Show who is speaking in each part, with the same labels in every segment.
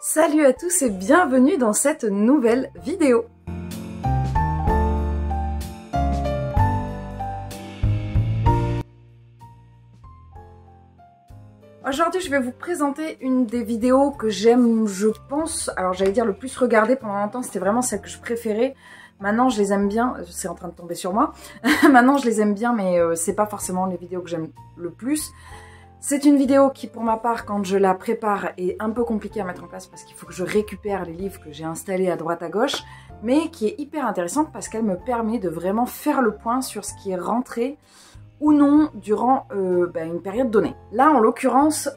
Speaker 1: Salut à tous et bienvenue dans cette nouvelle vidéo. Aujourd'hui, je vais vous présenter une des vidéos que j'aime, je pense, alors j'allais dire le plus regardée pendant longtemps, c'était vraiment celle que je préférais. Maintenant, je les aime bien, c'est en train de tomber sur moi. Maintenant, je les aime bien, mais c'est pas forcément les vidéos que j'aime le plus. C'est une vidéo qui, pour ma part, quand je la prépare, est un peu compliquée à mettre en place parce qu'il faut que je récupère les livres que j'ai installés à droite à gauche, mais qui est hyper intéressante parce qu'elle me permet de vraiment faire le point sur ce qui est rentré ou non durant une période donnée. Là, en l'occurrence,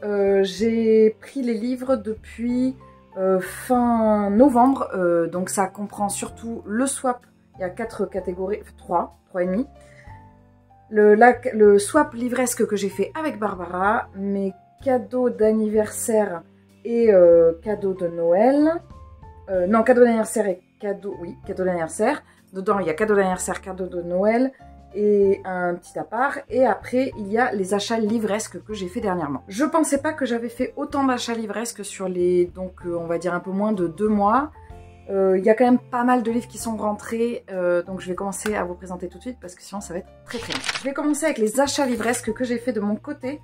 Speaker 1: j'ai pris les livres depuis fin novembre, donc ça comprend surtout le swap, il y a 4 catégories, 3 et demi. Le swap livresque que j'ai fait avec Barbara, mes cadeaux d'anniversaire et cadeaux de Noël. Non, cadeaux d'anniversaire et cadeaux, oui, cadeaux d'anniversaire. Dedans, il y a cadeaux d'anniversaire, cadeaux de Noël et un petit appart. Et après, il y a les achats livresques que j'ai fait dernièrement. Je pensais pas que j'avais fait autant d'achats livresques sur les, donc on va dire un peu moins de 2 mois. Il y a quand même pas mal de livres qui sont rentrés, donc je vais commencer à vous présenter tout de suite parce que sinon ça va être très long. Je vais commencer avec les achats livresques que j'ai fait de mon côté.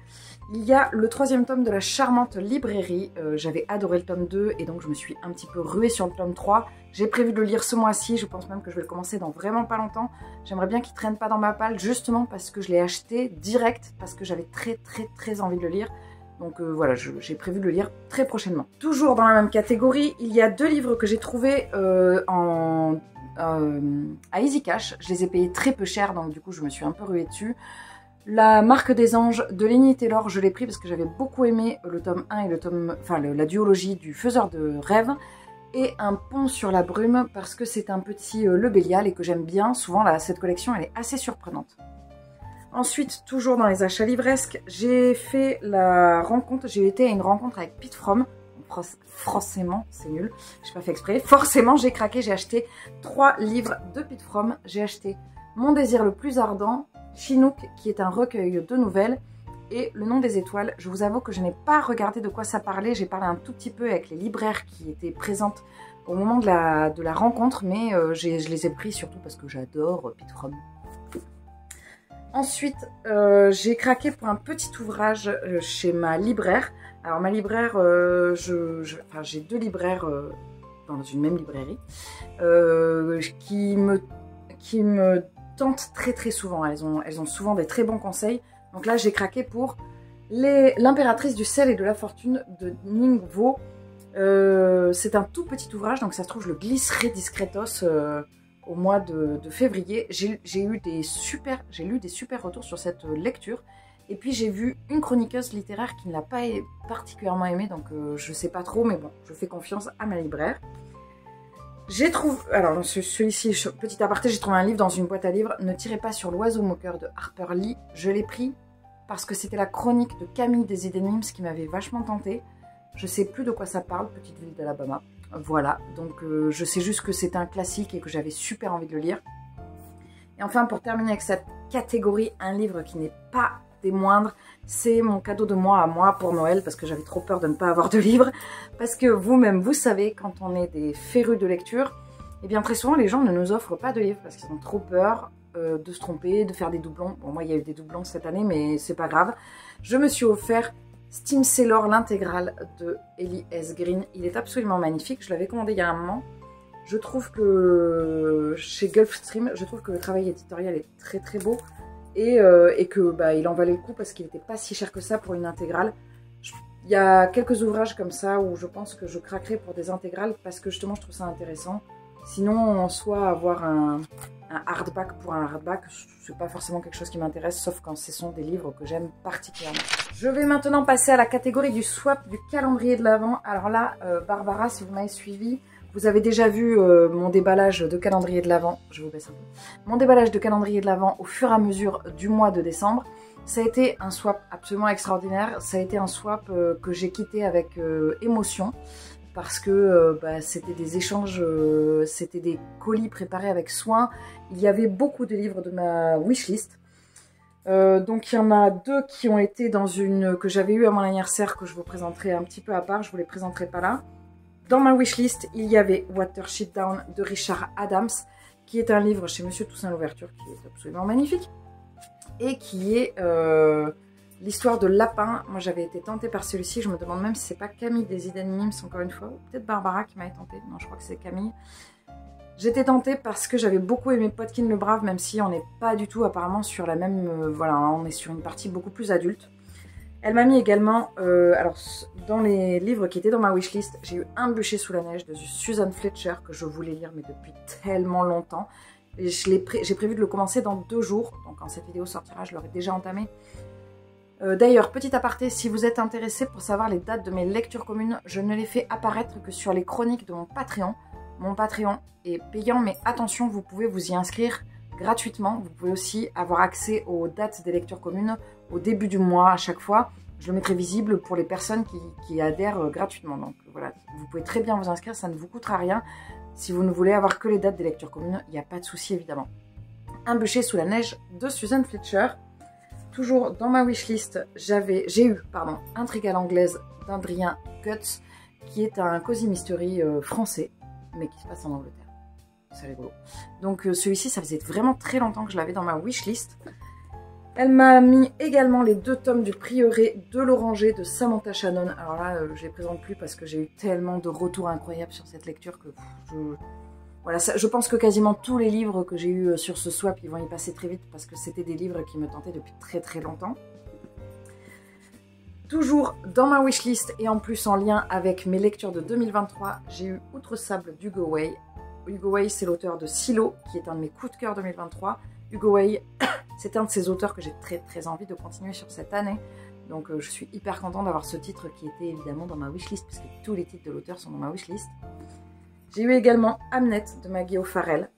Speaker 1: Il y a le 3e tome de la charmante librairie, j'avais adoré le tome 2 et donc je me suis un petit peu ruée sur le tome 3. J'ai prévu de le lire ce mois-ci, je pense même que je vais le commencer dans vraiment pas longtemps. J'aimerais bien qu'il traîne pas dans ma palle justement parce que je l'ai acheté direct, parce que j'avais très envie de le lire. Donc voilà, j'ai prévu de le lire très prochainement. Toujours dans la même catégorie, il y a 2 livres que j'ai trouvés à Easy Cash. Je les ai payés très peu cher, donc du coup je me suis un peu ruée dessus. La Marque des Anges de Lenny Taylor, je l'ai pris parce que j'avais beaucoup aimé le tome 1 et le tome, la duologie du Faiseur de rêves. Et Un pont sur la brume parce que c'est un petit Le Bélial et que j'aime bien. Souvent cette collection elle est assez surprenante. Ensuite, toujours dans les achats livresques, j'ai fait la rencontre, j'ai été à une rencontre avec Pete Fromm. Forcément, c'est nul, j'ai pas fait exprès. Forcément, j'ai craqué, j'ai acheté 3 livres de Pete Fromm. J'ai acheté Mon désir le plus ardent, Chinook, qui est un recueil de nouvelles, et Le nom des étoiles. Je vous avoue que je n'ai pas regardé de quoi ça parlait. J'ai parlé un tout petit peu avec les libraires qui étaient présentes au moment de la rencontre, mais je les ai pris surtout parce que j'adore Pete Fromm. Ensuite, j'ai craqué pour un petit ouvrage chez ma libraire. Alors ma libraire, j'ai 2 libraires dans une même librairie qui me tentent très souvent. Elles ont souvent des très bons conseils. Donc là, j'ai craqué pour L'impératrice du sel et de la fortune de Ning Vo. C'est un tout petit ouvrage, donc ça se trouve je le glisserai discretos au mois de février. J'ai lu des super retours sur cette lecture. Et puis j'ai vu une chroniqueuse littéraire qui ne l'a pas particulièrement aimé, donc je sais pas trop, mais bon, je fais confiance à ma libraire. J'ai trouvé, alors celui-ci, petit aparté, j'ai trouvé un livre dans une boîte à livres, Ne tirez pas sur l'oiseau moqueur de Harper Lee. Je l'ai pris parce que c'était la chronique de Camille des Hidden Limbs qui m'avait vachement tentée. Je sais plus de quoi ça parle, petite ville d'Alabama. Voilà, donc je sais juste que c'est un classique et que j'avais super envie de le lire. Et enfin, pour terminer avec cette catégorie, un livre qui n'est pas des moindres, c'est mon cadeau de moi à moi pour Noël, parce que j'avais trop peur de ne pas avoir de livre. Parce que vous-même, vous savez, quand on est des férus de lecture, eh bien très souvent les gens ne nous offrent pas de livres parce qu'ils ont trop peur de se tromper, de faire des doublons. Bon, moi il y a eu des doublons cette année, mais c'est pas grave. Je me suis offert Steam Sailor, l'intégrale de Ellie S. Green. Il est absolument magnifique. Je l'avais commandé il y a un moment. Je trouve que chez Gulfstream, je trouve que le travail éditorial est très beau et que il en valait le coup parce qu'il n'était pas si cher que ça pour une intégrale. Il y a quelques ouvrages comme ça où je pense que je craquerai pour des intégrales parce que justement je trouve ça intéressant. Sinon, en soi, avoir un hardback pour un hardback, c'est pas forcément quelque chose qui m'intéresse, sauf quand ce sont des livres que j'aime particulièrement. Je vais maintenant passer à la catégorie du swap du calendrier de l'Avent. Alors là, Barbara, si vous m'avez suivi, vous avez déjà vu mon déballage de calendrier de l'Avent. Je vous baisse un peu. Mon déballage de calendrier de l'Avent au fur et à mesure du mois de décembre. Ça a été un swap absolument extraordinaire. Ça a été un swap que j'ai quitté avec émotion. Parce que c'était des échanges, c'était des colis préparés avec soin. Il y avait beaucoup de livres de ma wishlist. Donc il y en a 2 qui ont été dans une que j'avais eu à mon anniversaire, que je vous présenterai un petit peu à part, je vous les présenterai pas là. Dans ma wishlist, il y avait Watership Down de Richard Adams, qui est un livre chez Monsieur Toussaint Louverture, qui est absolument magnifique, et qui est l'histoire de lapin. Moi, j'avais été tentée par celui-ci, je me demande même si c'est pas Camille des Hidden Mimes, encore une fois, ou peut-être Barbara qui m'avait tentée, non, je crois que c'est Camille. J'étais tentée parce que j'avais beaucoup aimé Potkin le Brave, même si on n'est pas du tout apparemment sur la même... voilà, on est sur une partie beaucoup plus adulte. Elle m'a mis également, alors dans les livres qui étaient dans ma wishlist, j'ai eu Un bûcher sous la neige de Susan Fletcher que je voulais lire mais depuis tellement longtemps. Et j'ai prévu de le commencer dans 2 jours, donc quand cette vidéo sortira je l'aurai déjà entamé. D'ailleurs, petit aparté, si vous êtes intéressé pour savoir les dates de mes lectures communes, je ne les fais apparaître que sur les chroniques de mon Patreon. Mon Patreon est payant, mais attention, vous pouvez vous y inscrire gratuitement. Vous pouvez aussi avoir accès aux dates des lectures communes au début du mois à chaque fois. Je le mettrai visible pour les personnes qui adhèrent gratuitement. Donc voilà, vous pouvez très bien vous inscrire, ça ne vous coûtera rien. Si vous ne voulez avoir que les dates des lectures communes, il n'y a pas de souci évidemment. Un bûcher sous la neige de Susan Fletcher. Toujours dans ma wishlist, j'ai eu Intrigue à l'anglaise d'Adrien Guts, qui est un cosy mystery français, mais qui se passe en Angleterre. C'est rigolo. Donc celui-ci, ça faisait vraiment très longtemps que je l'avais dans ma wishlist. Elle m'a mis également les 2 tomes du Prieuré de l'Oranger de Samantha Shannon. Alors là, je les présente plus parce que j'ai eu tellement de retours incroyables sur cette lecture que voilà, je pense que quasiment tous les livres que j'ai eu sur ce swap, ils vont y passer très vite parce que c'était des livres qui me tentaient depuis très très longtemps. Toujours dans ma wishlist et en plus en lien avec mes lectures de 2023, j'ai eu Outre Sable d'Hugo Way. Hugo Way, c'est l'auteur de Silo, qui est un de mes coups de cœur 2023. Hugo Way, c'est un de ces auteurs que j'ai très très envie de continuer sur cette année. Donc je suis hyper contente d'avoir ce titre qui était évidemment dans ma wishlist, puisque tous les titres de l'auteur sont dans ma wishlist. J'ai eu également Hamnet de Maggie O'Farrell,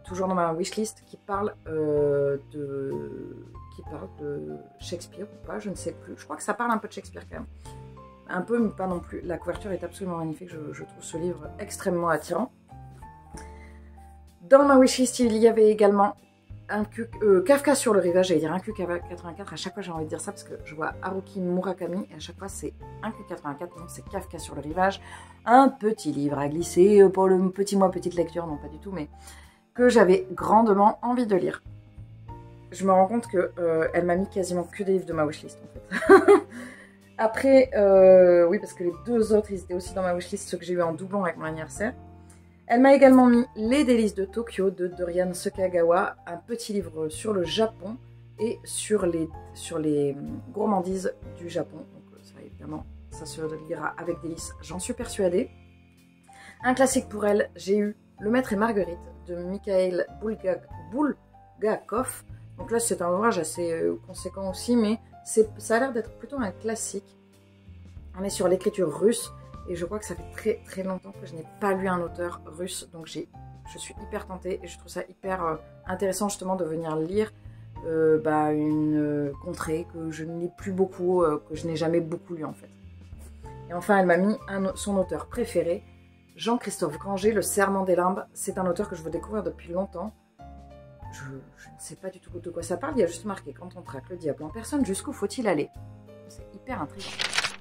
Speaker 1: toujours dans ma wishlist, qui parle de Shakespeare ou pas, je ne sais plus. Je crois que ça parle un peu de Shakespeare quand même. Un peu, mais pas non plus. La couverture est absolument magnifique, je trouve ce livre extrêmement attirant. Dans ma wishlist, il y avait également Kafka sur le rivage, j'allais dire un Q84, à chaque fois j'ai envie de dire ça parce que je vois Haruki Murakami et à chaque fois c'est un Q84, donc c'est Kafka sur le rivage, un petit livre à glisser pour le petit mois petite lecture, non pas du tout, mais que j'avais grandement envie de lire. Je me rends compte que elle m'a mis quasiment que des livres de ma wishlist en fait. Après, oui parce que les 2 autres ils étaient aussi dans ma wishlist, ceux que j'ai eu en doublon avec mon anniversaire. Elle m'a également mis Les délices de Tokyo de Dorian Sukagawa, un petit livre sur le Japon et sur les gourmandises du Japon. Donc ça évidemment, ça se lira avec délice, j'en suis persuadée. Un classique pour elle, j'ai eu Le Maître et Marguerite de Mikhail Bulgakov. Donc là c'est un ouvrage assez conséquent aussi, mais ça a l'air d'être plutôt un classique. On est sur l'écriture russe. Et je crois que ça fait très très longtemps que je n'ai pas lu un auteur russe, donc je suis hyper tentée et je trouve ça hyper intéressant justement de venir lire une contrée que je ne lis plus beaucoup, que je n'ai jamais beaucoup lu en fait. Et enfin elle m'a mis son auteur préféré, Jean-Christophe Granger, Le Serment des Limbes. C'est un auteur que je veux découvrir depuis longtemps. Je ne sais pas du tout de quoi ça parle, il y a juste marqué quand on traque le diable en personne, jusqu'où faut-il aller? C'est hyper intriguant.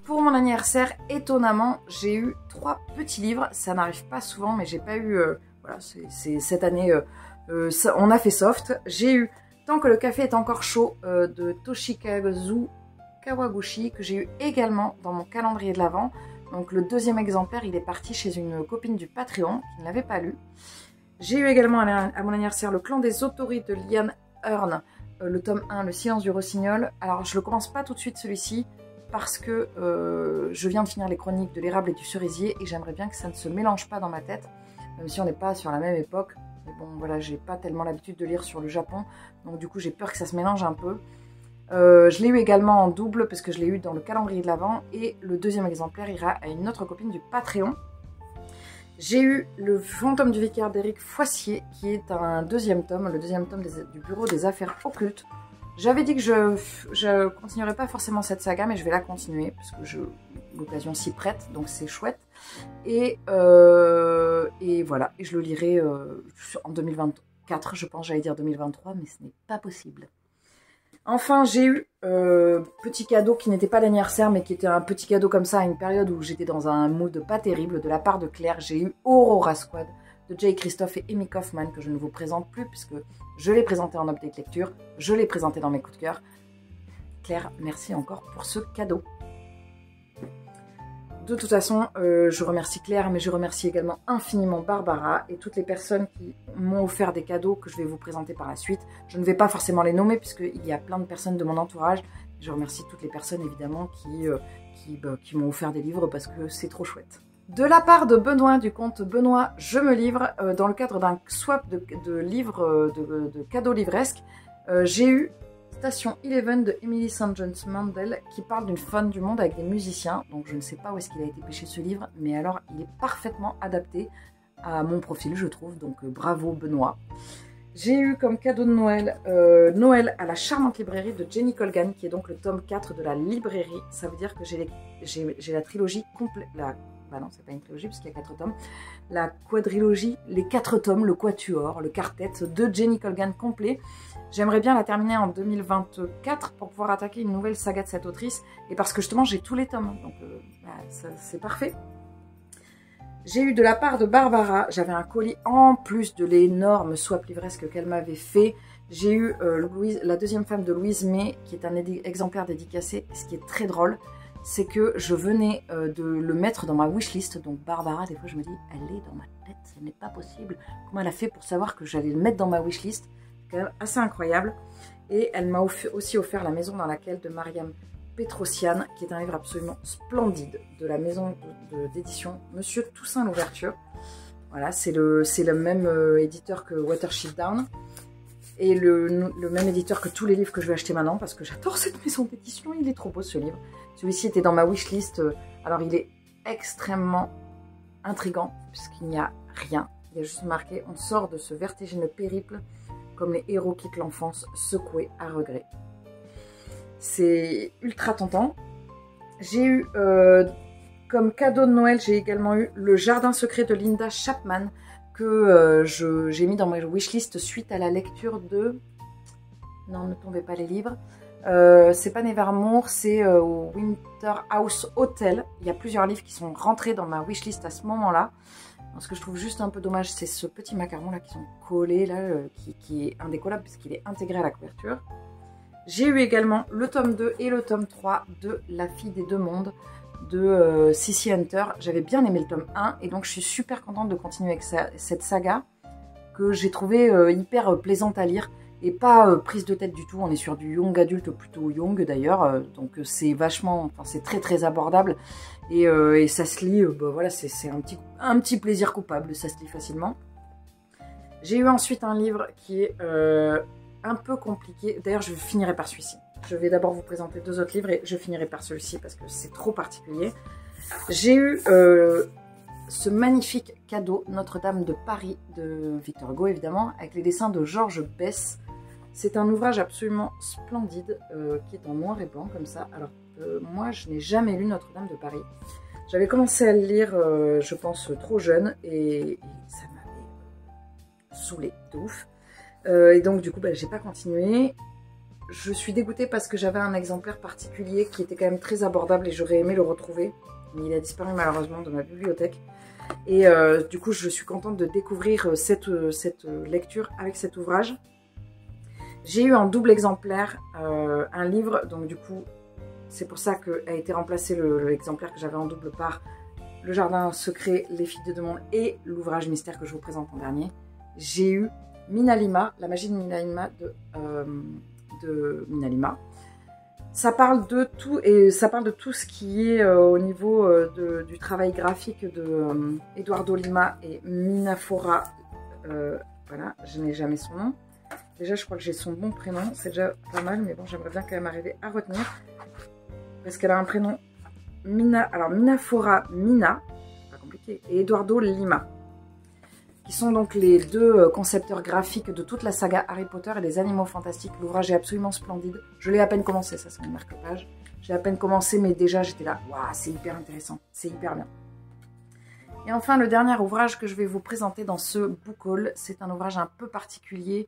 Speaker 1: Pour mon anniversaire, étonnamment, j'ai eu 3 petits livres. Ça n'arrive pas souvent, mais j'ai pas eu... voilà, c'est cette année, on a fait soft. J'ai eu Tant que le café est encore chaud de Toshikazu Kawaguchi, que j'ai eu également dans mon calendrier de l'Avent. Donc le 2e exemplaire, il est parti chez une copine du Patreon qui ne l'avait pas lu. J'ai eu également à mon anniversaire Le Clan des Autorites de Liane Hearn, le tome 1, Le silence du rossignol. Alors je le commence pas tout de suite celui-ci, parce que je viens de finir les chroniques de l'érable et du cerisier et j'aimerais bien que ça ne se mélange pas dans ma tête, même si on n'est pas sur la même époque. Mais bon, voilà, j'ai pas tellement l'habitude de lire sur le Japon, donc du coup j'ai peur que ça se mélange un peu. Je l'ai eu également en double parce que je l'ai eu dans le calendrier de l'Avent et le 2e exemplaire ira à une autre copine du Patreon. J'ai eu Le Fantôme du Vicaire d'Éric Foissier qui est un 2e tome, le 2e tome du Bureau des Affaires Occultes. J'avais dit que je continuerai pas forcément cette saga, mais je vais la continuer, parce que l'occasion s'y prête, donc c'est chouette. Et voilà, et je le lirai en 2024, je pense, j'allais dire 2023, mais ce n'est pas possible. Enfin, j'ai eu petit cadeau qui n'était pas d'anniversaire, mais qui était un petit cadeau comme ça à une période où j'étais dans un mood pas terrible de la part de Claire. J'ai eu Aurora Squad de Jay Christophe et Amy Kaufman, que je ne vous présente plus puisque je l'ai présenté en update lecture, je l'ai présenté dans mes coups de cœur. Claire, merci encore pour ce cadeau. De toute façon, je remercie Claire, mais je remercie également infiniment Barbara et toutes les personnes qui m'ont offert des cadeaux que je vais vous présenter par la suite. Je ne vais pas forcément les nommer puisqu'il y a plein de personnes de mon entourage. Je remercie toutes les personnes évidemment qui m'ont offert des livres parce que c'est trop chouette. De la part de Benoît, du compte Benoît, je me livre, dans le cadre d'un swap de livres, de cadeaux livresques, j'ai eu Station 11 de Emily St. John Mandel qui parle d'une fin du monde avec des musiciens. Donc je ne sais pas où est-ce qu'il a été pêché ce livre, mais alors il est parfaitement adapté à mon profil, je trouve. Donc bravo Benoît. J'ai eu comme cadeau de Noël, Noël à la charmante librairie de Jenny Colgan, qui est donc le tome 4 de la librairie. Ça veut dire que j'ai la trilogie complète. Bah non, c'est pas une trilogie puisqu'il y a 4 tomes. La quadrilogie, les 4 tomes, le quatuor, le quartet de Jenny Colgan complet. J'aimerais bien la terminer en 2024 pour pouvoir attaquer une nouvelle saga de cette autrice. Et parce que justement, j'ai tous les tomes. Donc, c'est parfait. J'ai eu de la part de Barbara, j'avais un colis en plus de l'énorme swap livresque qu'elle m'avait fait. J'ai eu la deuxième femme de Louise May, qui est un exemplaire dédicacé. Ce qui est très drôle, c'est que je venais de le mettre dans ma wishlist. Donc Barbara, des fois je me dis, elle est dans ma tête, ce n'est pas possible. Comment elle a fait pour savoir que j'allais le mettre dans ma wishlist? C'est quand même assez incroyable. Et elle m'a aussi offert La maison dans laquelle de Mariam Petrosian, qui est un livre absolument splendide de la maison d'édition Monsieur Toussaint Louverture. Voilà, c'est le même éditeur que Watership Down. Et le même éditeur que tous les livres que je vais acheter maintenant, parce que j'adore cette maison d'édition, il est trop beau ce livre. Celui-ci était dans ma wishlist, alors il est extrêmement intriguant, puisqu'il n'y a rien. Il y a juste marqué « On sort de ce vertigineux périple comme les héros quittent l'enfance, secoués à regret ». C'est ultra tentant. J'ai eu, comme cadeau de Noël, j'ai également eu Le Jardin secret de Linda Chapman, que j'ai mis dans ma wishlist suite à la lecture de... Non, ne tombez pas les livres. C'est pas Nevermore, c'est Winter House Hotel. Il y a plusieurs livres qui sont rentrés dans ma wishlist à ce moment-là. Ce que je trouve juste un peu dommage, c'est ce petit macaron là qui sont collés, là, qui est indécollable puisqu'il est intégré à la couverture. J'ai eu également le tome 2 et le tome 3 de La fille des deux mondes de Sissy Hunter. J'avais bien aimé le tome 1 et donc je suis super contente de continuer avec cette saga que j'ai trouvé hyper plaisante à lire et pas prise de tête du tout. On est sur du young adulte, plutôt young d'ailleurs, donc c'est vachement, enfin c'est très très abordable et ça se lit, bah, voilà, c'est un petit plaisir coupable, ça se lit facilement. J'ai eu ensuite un livre qui est un peu compliqué. D'ailleurs, je finirai par celui-ci. Je vais d'abord vous présenter 2 autres livres et je finirai par celui-ci parce que c'est trop particulier. J'ai eu ce magnifique cadeau Notre-Dame de Paris de Victor Hugo, évidemment, avec les dessins de Georges Besse. C'est un ouvrage absolument splendide qui est en noir et blanc comme ça. Alors, moi, je n'ai jamais lu Notre-Dame de Paris. J'avais commencé à le lire, je pense, trop jeune et ça m'avait saoulée de ouf. Et donc du coup bah, j'ai pas continué. Je suis dégoûtée parce que j'avais un exemplaire particulier qui était quand même très abordable et j'aurais aimé le retrouver, mais il a disparu malheureusement de ma bibliothèque. Et du coup je suis contente de découvrir cette lecture avec cet ouvrage. J'ai eu en double exemplaire un livre, donc du coup c'est pour ça qu'a été remplacé l'exemplaire que j'avais en double par Le Jardin secret, Les filles de deux mondes et l'ouvrage mystère que je vous présente en dernier. J'ai eu Minalima, La magie de Minalima de Minalima. Ça parle de tout et ça parle de tout ce qui est au niveau du travail graphique de Eduardo Lima et Minafora. Voilà, je n'ai jamais son nom. Déjà, je crois que j'ai son bon prénom, c'est déjà pas mal, mais bon, j'aimerais bien quand même arriver à retenir parce qu'elle a un prénom alors Minafora Mina, pas compliqué, et Eduardo Lima, qui sont donc les 2 concepteurs graphiques de toute la saga Harry Potter et les Animaux Fantastiques. L'ouvrage est absolument splendide. Je l'ai à peine commencé, ça c'est une marque-page. J'ai à peine commencé, mais déjà j'étais là. Waouh, c'est hyper intéressant, c'est hyper bien. Et enfin, le dernier ouvrage que je vais vous présenter dans ce book haul, c'est un ouvrage un peu particulier.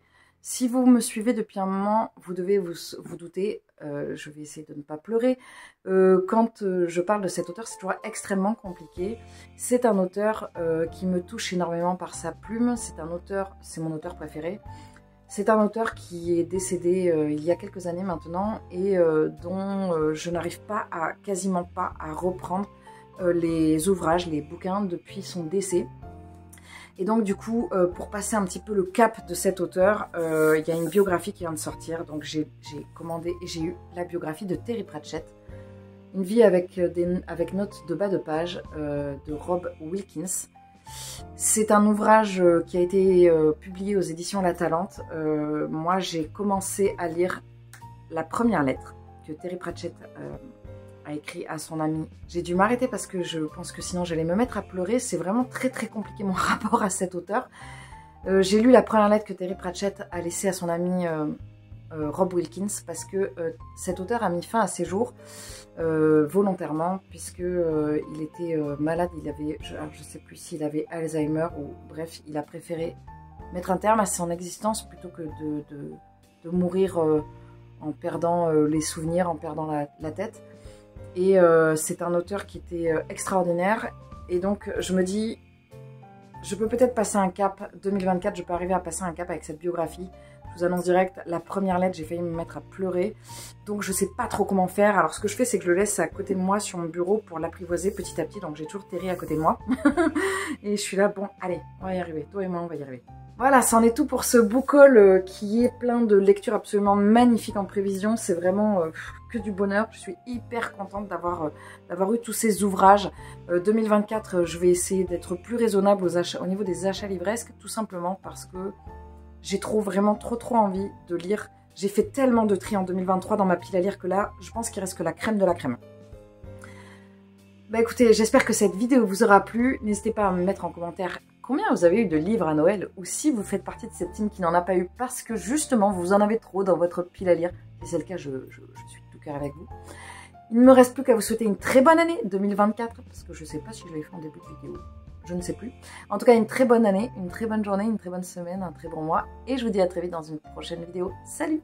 Speaker 1: Si vous me suivez depuis un moment, vous devez vous douter, je vais essayer de ne pas pleurer. Quand je parle de cet auteur, c'est toujours extrêmement compliqué. C'est un auteur qui me touche énormément par sa plume. C'est mon auteur préféré. C'est un auteur qui est décédé il y a quelques années maintenant et dont je n'arrive pas quasiment pas à reprendre les ouvrages, les bouquins depuis son décès. Et donc du coup, pour passer un petit peu le cap de cet auteur, il y a une biographie qui vient de sortir. Donc j'ai commandé et j'ai eu la biographie de Terry Pratchett. Une vie avec notes de bas de page de Rob Wilkins. C'est un ouvrage qui a été publié aux éditions La Talente. Moi, j'ai commencé à lire la première lettre que Terry Pratchett a écrit à son ami. J'ai dû m'arrêter parce que je pense que sinon j'allais me mettre à pleurer. C'est vraiment très très compliqué mon rapport à cet auteur. J'ai lu la première lettre que Terry Pratchett a laissée à son ami Rob Wilkins parce que cet auteur a mis fin à ses jours volontairement puisque il était malade. Il avait, je sais plus s'il avait Alzheimer ou bref, il a préféré mettre un terme à son existence plutôt que de mourir en perdant les souvenirs, en perdant la tête. Et c'est un auteur qui était extraordinaire. Et donc, je me dis, je peux peut-être passer un cap. 2024, je peux arriver à passer un cap avec cette biographie. Je vous annonce direct, la première lettre, j'ai failli me mettre à pleurer. Donc, je sais pas trop comment faire. Alors, ce que je fais, c'est que je le laisse à côté de moi sur mon bureau pour l'apprivoiser petit à petit. Donc, j'ai toujours Terry à côté de moi. Et je suis là, bon, allez, on va y arriver. Toi et moi, on va y arriver. Voilà, c'en est tout pour ce book haul qui est plein de lectures absolument magnifiques en prévision. C'est vraiment que du bonheur. Je suis hyper contente d'avoir eu tous ces ouvrages. 2024, je vais essayer d'être plus raisonnable au niveau des achats livresques, tout simplement parce que j'ai vraiment trop envie de lire. J'ai fait tellement de tri en 2023 dans ma pile à lire que là, je pense qu'il reste que la crème de la crème. Bah écoutez, j'espère que cette vidéo vous aura plu. N'hésitez pas à me mettre en commentaire combien vous avez eu de livres à Noël ou si vous faites partie de cette team qui n'en a pas eu parce que justement vous en avez trop dans votre pile à lire. Si c'est le cas, je suis de tout cœur avec vous. Il ne me reste plus qu'à vous souhaiter une très bonne année 2024 parce que je ne sais pas si je l'ai fait en début de vidéo. Je ne sais plus. En tout cas, une très bonne année, une très bonne journée, une très bonne semaine, un très bon mois. Et je vous dis à très vite dans une prochaine vidéo. Salut!